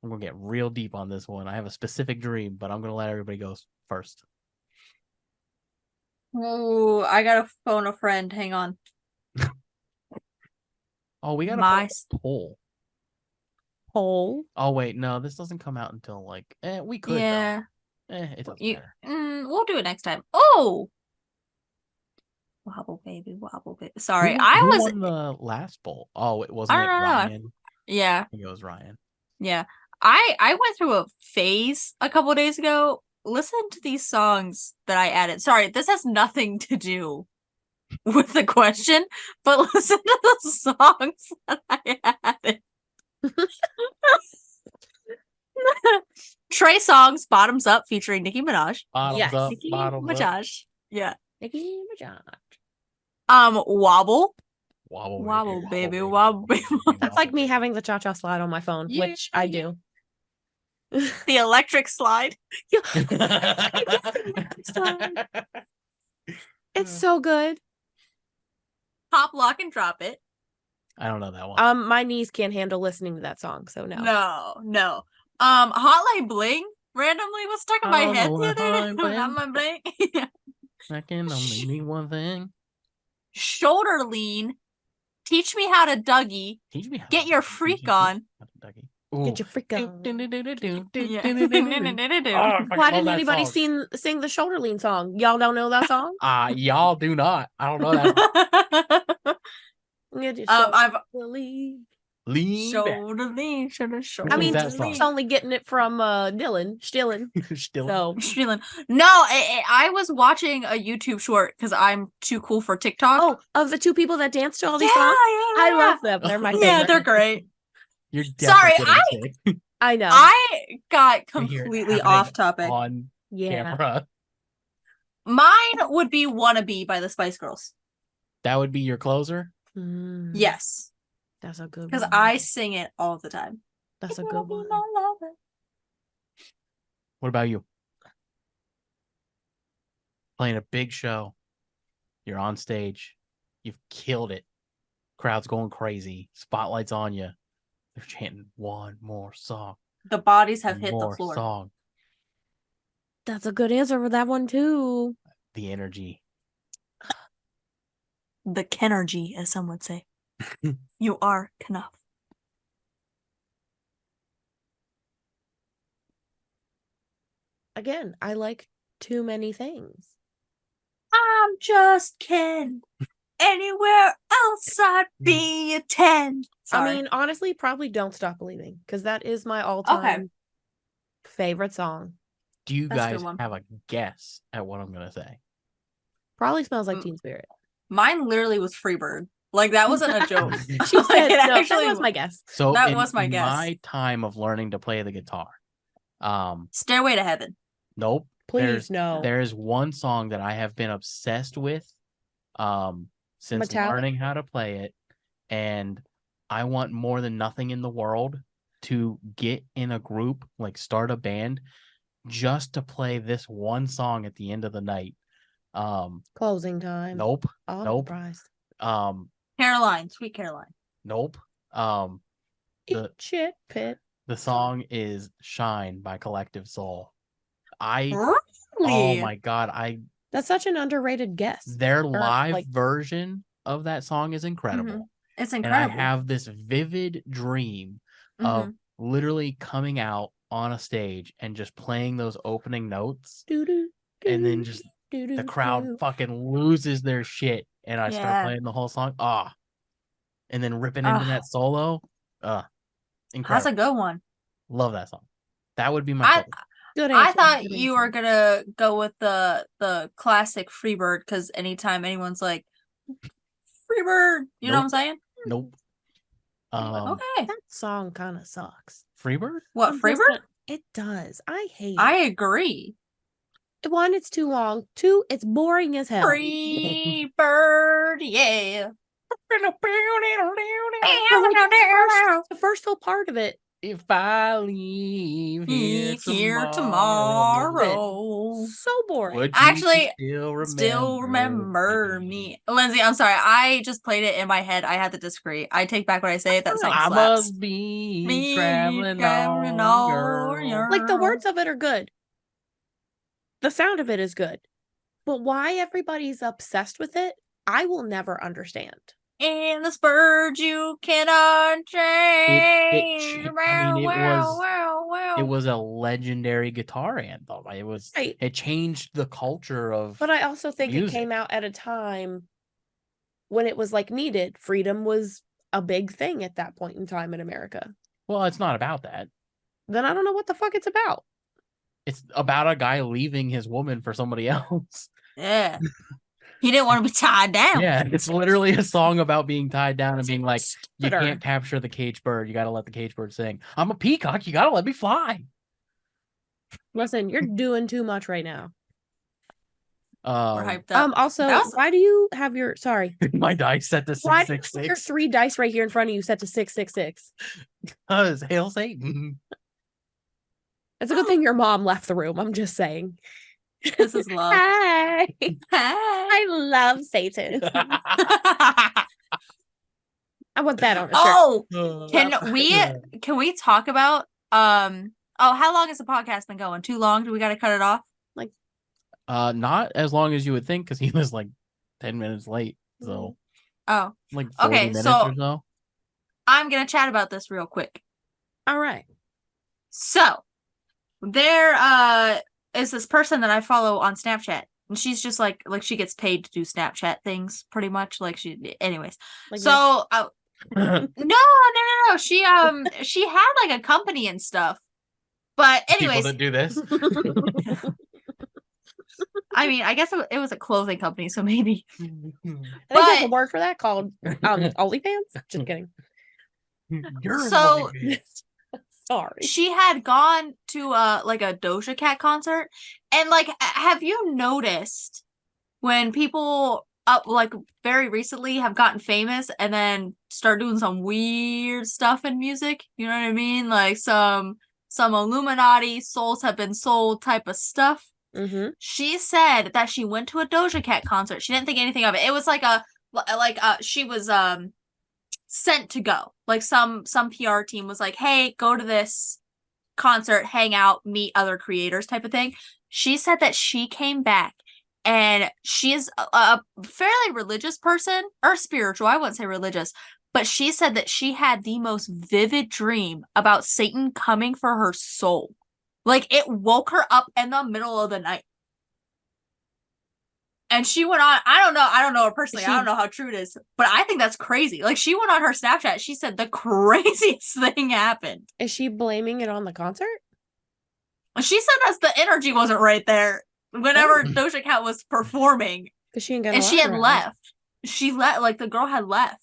I'm gonna get real deep on this one. I have a specific dream, but I'm gonna let everybody go first. Oh, I gotta phone a friend. Hang on. Oh, we got My a poll. Poll. Oh wait, no, this doesn't come out until we could. though. Yeah. It doesn't You, matter. we'll do it next time. Oh, wobble baby, wobble baby. Sorry, I Who was. won the last poll. Oh, it wasn't I it don't know. Ryan. Yeah, I think it was Ryan. yeah. I went through a phase a couple of days ago. Listen to these songs that I added. Sorry, this has nothing to do with the question, but listen to the songs that I added. Trey Songz, Bottoms Up, featuring Nicki Minaj. Bottoms Yes. up, Nicki bottoms up. Minaj. Yeah. Nicki Minaj. Wobble. Wobble, Wobble, baby, wobble, baby. That's like me having the cha-cha slide on my phone, Yeah, which I do. The electric slide. It's so good. Pop, lock, and drop it. I don't know that one. My knees can't handle listening to that song, so no. No. Hotline Bling randomly was stuck in my I don't head know the what other Hotline day. Bling. Hotline Bling. Yeah. I can only mean one thing. Shoulder lean. Teach me how to Dougie. Teach me how Get to your Dougie. freak Teach me on. how to Dougie. Ooh. Get your freak on. Yeah. Oh, I Why love didn't that anybody song. sing the shoulder lean song? Y'all don't know that song? Y'all do not. I don't know that. I've believe. Lean back. shoulder lean, shoulder shoulder. I Which mean, one's that song? Steele's only getting it from Dylan, Stillen. Still. So Streeling. No, I was watching a YouTube short because I'm too cool for TikTok. of the two people that dance to all these yeah, songs, yeah, I yeah. love them. They're my favorite. Yeah, they're great. You're Sorry, definitely getting sick. I know. I got I hear it completely happening off topic. on yeah. camera. Mine would be "Wannabe" by the Spice Girls. That would be your closer. Mm, Yes, that's a good because one. I sing it all the time. That's a It good will be one. my lover. What about you? Playing a big show. You're on stage. You've killed it. Crowd's going crazy. Spotlight's on you. They're chanting one more song. The bodies have One hit the more floor. song. That's a good answer for that one too. The energy. The Kenergy, as some would say. You are Knuff. Again, I like too many things. I'm just Ken. Anywhere else, I'd be a 10. Sorry. I mean, honestly, probably "Don't Stop Believing" because that is my all-time favorite song. Do you That's a good guys one. have a guess at what I'm gonna say? Probably "Smells Like Mm. Teen Spirit." Mine literally was Freebird. Like, that wasn't a joke. She Like, said, it "No, actually that was my guess." So That in was my guess. my time of learning to play the guitar, Stairway to Heaven. nope. Please, no. There's one song that I have been obsessed with since Metallica? learning how to play it, and I want more than nothing in the world to get in a group, like start a band, just to play this one song at the end of the night. Closing time. Nope. Oh, I'm Nope. surprised. Caroline. Sweet Caroline. Nope. The Eat shit pit. the song is "Shine" by Collective Soul. Really? Oh my god, That's such an underrated guess. their live like- version of that song is incredible. It's And incredible. I have this vivid dream of literally coming out on a stage and just playing those opening notes, Doo-doo, and then doo, just doo-doo, the crowd doo. fucking loses their shit, and I Yeah. start playing the whole song. And then ripping into that solo. That's Incredible. a good one. Love that song. That would be my I favorite. Good I answer, thought good you answer. were gonna go with the classic Freebird, because anytime anyone's like Freebird, you know what I'm saying? Nope. Okay. That song kind of sucks. Freebird? What, I'm just Freebird? not- It does. I hate I it. agree. One, it's too long. Two, it's boring as hell. Freebird, yeah. The first whole part of it, If I leave here Here tomorrow, tomorrow. so boring. would you Actually, still Still remember me. Lindsay, I'm sorry. I just played it in my head. I had to disagree. I take back what I say. That song I slaps. must be Me traveling traveling on, on girl. your- Like the words of it are good. The sound of it is good. But why everybody's obsessed with it, I will never understand. In the spurge you cannot change. I mean, Wow. It was a legendary guitar anthem. Right. It changed the culture of. But I also think music. it came out at a time when it was like needed. Freedom was a big thing at that point in time in America. Well, it's not about that. Then I don't know what the fuck it's about. It's about a guy leaving his woman for somebody else. Yeah. He didn't want to be tied down. Yeah, it's literally a song about being tied down and being like, you Stupider. can't capture the cage bird. You got to let the cage bird sing. I'm a peacock. You got to let me fly. Listen, you're doing too much right now. We're hyped up. Also, That was- why do you have your My dice set to why do you have your 666 3 dice right here in front of you set to 666? because hail Satan. It's a good thing your mom left the room. I'm just saying. This is love. Hi. Hey. I love Satan. I want that on a shirt. Oh, can we talk about how long has the podcast been going? Too long? Do we got to cut it off? Not as long as you would think because he was like 10 minutes late. So Oh, like 40 Okay, minutes so- or so. I'm gonna chat about this real quick. All right. So there is this person that I follow on Snapchat. And she's just like she gets paid to do Snapchat things pretty much. Anyways. Like So no. She had like a company and stuff. But People anyways, that do this. I mean, I guess it was a clothing company, so maybe. I think there's a But- word for that called OnlyFans. Just kidding. You're an So- OnlyFans. Sorry. She had gone to like a Doja Cat concert, and like, have you noticed when people up like very recently have gotten famous and then start doing some weird stuff in music? You know what I mean? Like some Illuminati souls have been sold type of stuff. Mm-hmm. She said that she went to a Doja Cat concert. She didn't think anything of it. It was she was sent to go. Like some PR team was like, "Hey, go to this concert, hang out, meet other creators," type of thing. She said that she came back and she is a fairly religious person, or spiritual. I wouldn't say religious, but she said that she had the most vivid dream about Satan coming for her soul. Like, it woke her up in the middle of the night. And she went on, I don't know her personally. I don't know how true it is, but I think that's crazy. Like, she went on her Snapchat. She said the craziest thing happened. Is she blaming it on the concert? She said that the energy wasn't right there whenever Doja Cat was performing. Because she ain't got And no she had eyebrows. left. Like, the girl had left.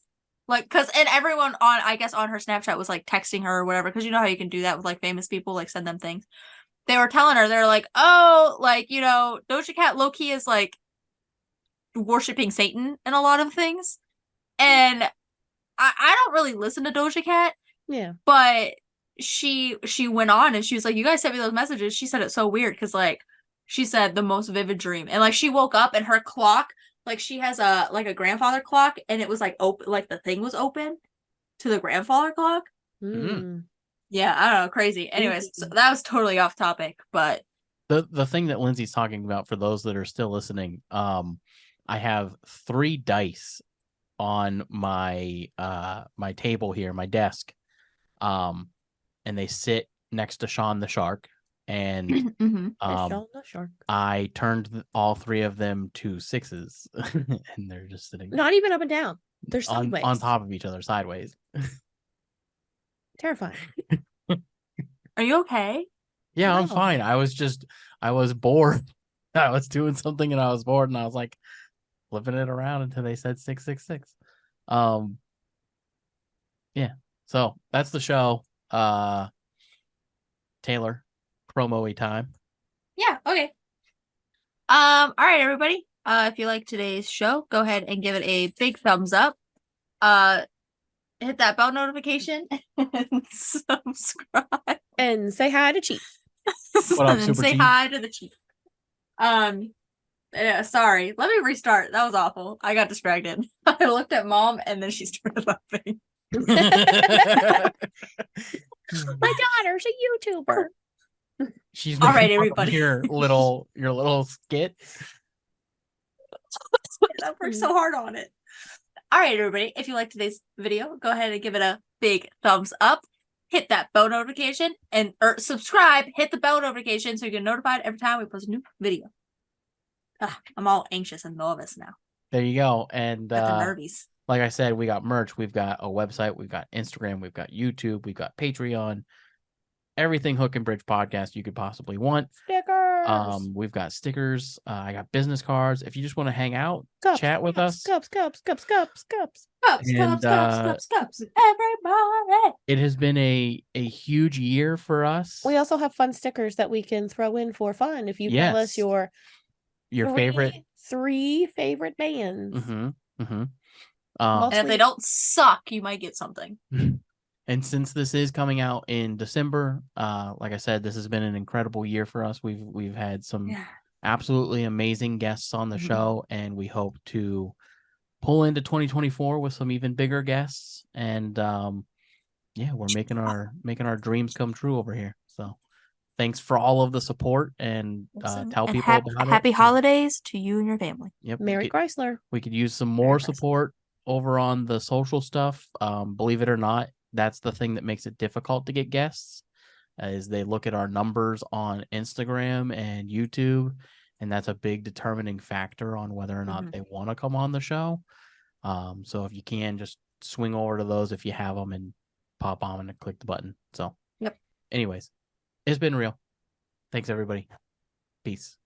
Like, and everyone on her Snapchat was like texting her or whatever, because you know how you can do that with like famous people, like send them things. They were telling her, they're like, oh, like, you know, Doja Cat low-key is like worshiping Satan in a lot of things. And I don't really listen to Doja Cat. Yeah. But she went on and she was like, you guys sent me those messages. She said it's so weird because, like, she said the most vivid dream. And like, she woke up and her clock, like, she has a grandfather clock, and it was like open, like the thing was open to the grandfather clock. Mm. Yeah, I don't know, crazy. Anyways, so that was totally off topic, but The thing that Lindsay's talking about, for those that are still listening, I have 3 dice on my my table here, my desk, and they sit next to Sean the Shark, and mhm. Sean the Shark. I turned all 3 of them to 6s, and they're just sitting Not even up and down. They're on sideways. top of each other, sideways. Terrifying. Are you okay? Yeah, I'm No. fine. I was bored. I was doing something and I was bored, and I was like flipping it around until they said 666. Yeah. So that's the show. Taylor, promo-y time. Yeah, okay. All right, everybody. If you like today's show, go ahead and give it a big thumbs up. Hit that bell notification and subscribe. And say hi to Chief. What up, And Super say Chief? hi to the chief. Yeah, sorry. Let me restart. That was awful. I got distracted. I looked at Mom and then she started laughing. My daughter's a YouTuber. She's All right, making fun of everybody. your little skit. I worked so hard on it. All right, everybody. If you liked today's video, go ahead and give it a big thumbs up. Hit that bell notification or subscribe. Hit the bell notification so you get notified every time we post a new video. I'm all anxious and nervous now. There you go. And Got the nervies. like I said, we got merch. We've got a website. We've got Instagram. We've got YouTube. We've got Patreon. Everything Hook and Bridge podcast you could possibly want. Stickers. We've got stickers. I got business cards. If you just want to hang out, Cups, chat with cups, us. Cups. Cups, And, cups. Everybody. It has been a huge year for us. We also have fun stickers that we can throw in for fun if you tell us Yes. your favorite. 3 favorite bands. Mm-hmm. Mm-hmm. Most- And if they don't suck, you might get something. And since this is coming out in December, like I said, this has been an incredible year for us. We've had some Yeah. absolutely amazing guests on the Mhm. show, and we hope to pull into 2024 with some even bigger guests. And yeah, we're making our dreams come true over here. So thanks for all of the support, and Awesome. tell And people about happy it. holidays to you and your family. Yep. Merry Chrysler. We could use some more Chrysler. support over on the social stuff. Believe it or not, that's the thing that makes it difficult to get guests, is they look at our numbers on Instagram and YouTube, and that's a big determining factor on whether or not they want to come on the show. So if you can, just swing over to those if you have them and pop on and click the button. So, Yep. Anyways, it's been real. Thanks, everybody. Peace.